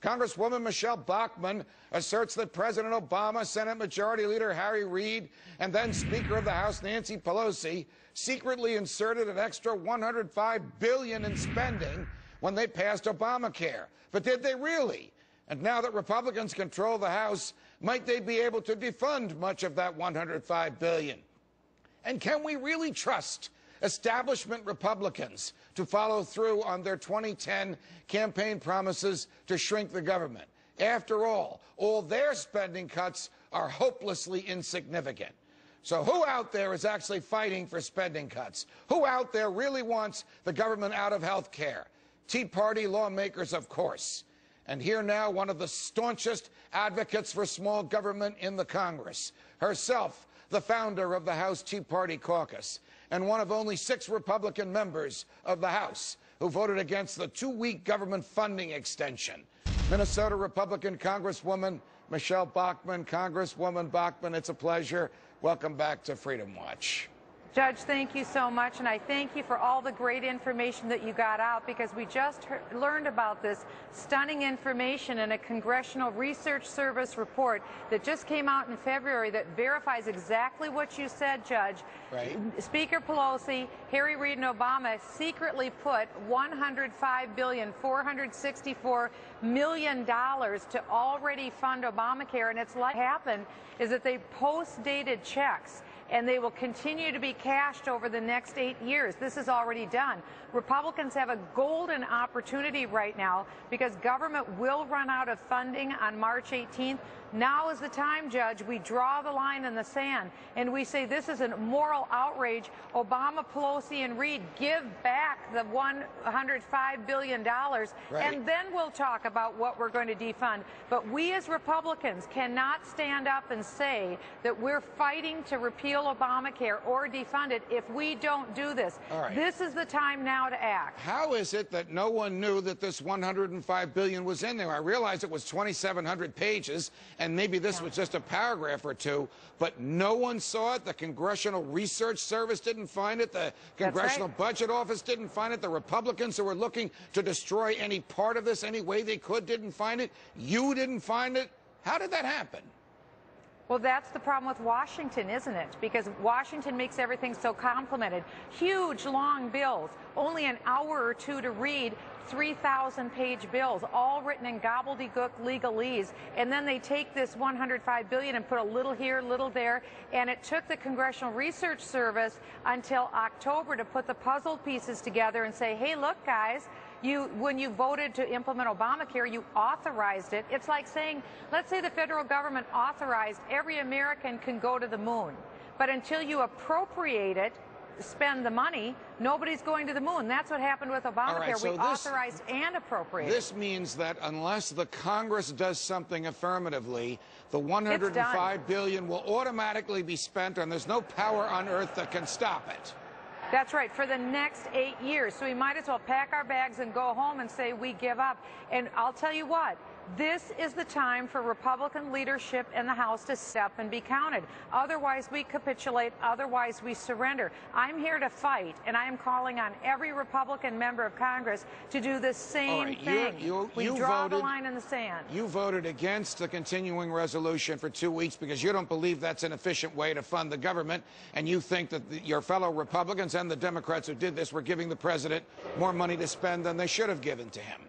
Congresswoman Michelle Bachmann asserts that President Obama, Senate Majority Leader Harry Reid, and then Speaker of the House Nancy Pelosi secretly inserted an extra $105 billion in spending when they passed Obamacare. But did they really? And now that Republicans control the House, might they be able to defund much of that $105 billion? And can we really trust establishment Republicans to follow through on their 2010 campaign promises to shrink the government? After all their spending cuts are hopelessly insignificant. So who out there is actually fighting for spending cuts? Who out there really wants the government out of health care? Tea Party lawmakers, of course. And here now, one of the staunchest advocates for small government in the Congress, herself the founder of the House Tea Party caucus, and one of only 6 Republican members of the House who voted against the 2-week government funding extension. Minnesota Republican Congresswoman Michelle Bachmann. Congresswoman Bachmann, it's a pleasure. Welcome back to Freedom Watch. Judge, thank you so much, and I thank you for all the great information that you got out, because we just learned about this stunning information in a Congressional Research Service report that just came out in February that verifies exactly what you said, Judge. Right. Speaker Pelosi, Harry Reid, and Obama secretly put $105,464 million to already fund Obamacare, and it's what happened is that they post-dated checks, and they will continue to be cashed over the next 8 years. This is already done. Republicans have a golden opportunity right now because government will run out of funding on March 18th. Now is the time, Judge. We draw the line in the sand, and we say this is a moral outrage. Obama, Pelosi, and Reid, give back the $105 billion, right, and then we'll talk about what we're going to defund. But we as Republicans cannot stand up and say that we're fighting to repeal Obamacare or defund it if we don't do this. All right. This is the time now to act. How is it that no one knew that this $105 billion was in there? I realize it was 2,700 pages, and maybe this was just a paragraph or two, but no one saw it. The Congressional Research Service didn't find it. The Congressional Budget Office didn't find it. The Republicans who were looking to destroy any part of this any way they could didn't find it. You didn't find it. How did that happen? Well, that's the problem with Washington, isn't it? Because Washington makes everything so complicated. Huge, long bills, only an hour or two to read, 3,000-page bills, all written in gobbledygook legalese, and then they take this $105 billion and put a little here, little there, and it took the Congressional Research Service until October to put the puzzle pieces together and say, hey, look, guys, when you voted to implement Obamacare, you authorized it. It's like saying, let's say the federal government authorized every American can go to the moon, but until you appropriate it, spend the money, nobody's going to the moon. That's what happened with Obamacare. Right, so we authorized and appropriated. This means that unless the Congress does something affirmatively, the $105 billion will automatically be spent, and there's no power on earth that can stop it. That's right, for the next 8 years. So we might as well pack our bags and go home and say we give up. And I'll tell you what, this is the time for Republican leadership in the House to step and be counted. Otherwise, we capitulate. Otherwise, we surrender. I'm here to fight, and I am calling on every Republican member of Congress to do the same thing. We draw the line in the sand. You voted against the continuing resolution for 2 weeks because you don't believe that's an efficient way to fund the government, and you think that your fellow Republicans and the Democrats who did this were giving the president more money to spend than they should have given to him.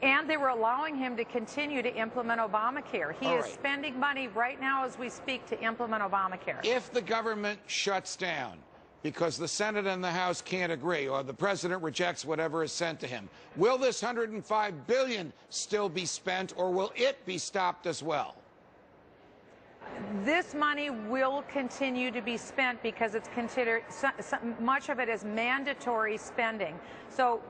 And they were allowing him to continue to implement Obamacare. He is spending money right now as we speak to implement Obamacare. If the government shuts down because the Senate and the House can't agree, or the president rejects whatever is sent to him, will this $105 billion still be spent, or will it be stopped as well? This money will continue to be spent because it's considered, much of it is mandatory spending. So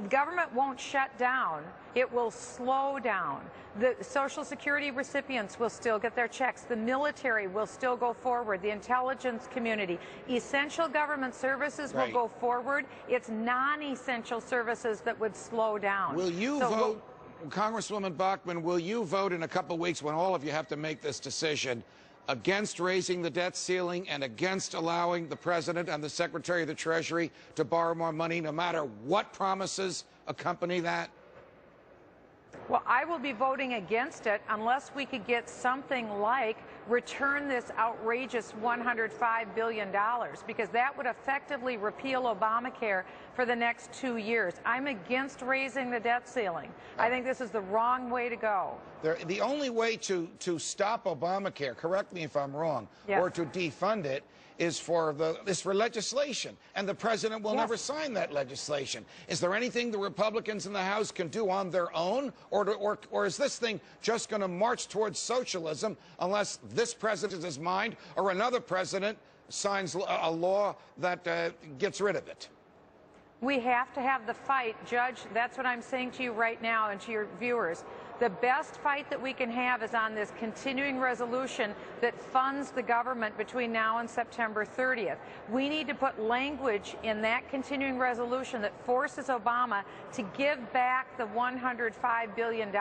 government won't shut down. It will slow down. The Social Security recipients will still get their checks. The military will still go forward. The intelligence community. Essential government services will go forward. It's non-essential services that would slow down. Will you vote, Congresswoman Bachmann, will you vote in a couple weeks when all of you have to make this decision against raising the debt ceiling and against allowing the President and the Secretary of the Treasury to borrow more money, no matter what promises accompany that? Well, I will be voting against it unless we could get something like return this outrageous $105 billion, because that would effectively repeal Obamacare for the next 2 years. I'm against raising the debt ceiling. I think this is the wrong way to go. The only way to stop Obamacare, correct me if I'm wrong, Yes. or to defund it, is for legislation, and the president will never sign that legislation. Is there anything the Republicans in the House can do on their own, or is this thing just going to march towards socialism unless this president is mind or another president signs a law that gets rid of it? We have to have the fight, Judge. That's what I'm saying to you right now and to your viewers. The best fight that we can have is on this continuing resolution that funds the government between now and September 30th. We need to put language in that continuing resolution that forces Obama to give back the $105 billion.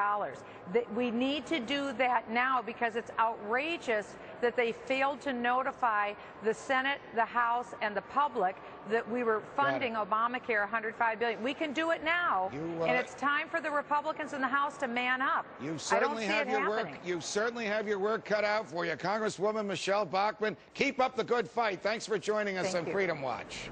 We need to do that now, because it's outrageous that they failed to notify the Senate, the House, and the public that we were funding Obamacare $105 billion. We can do it now, and it's time for the Republicans in the House to man up. You certainly have your work. You certainly have your work cut out for you, Congresswoman Michelle Bachmann. Keep up the good fight. Thanks for joining us on Freedom Watch.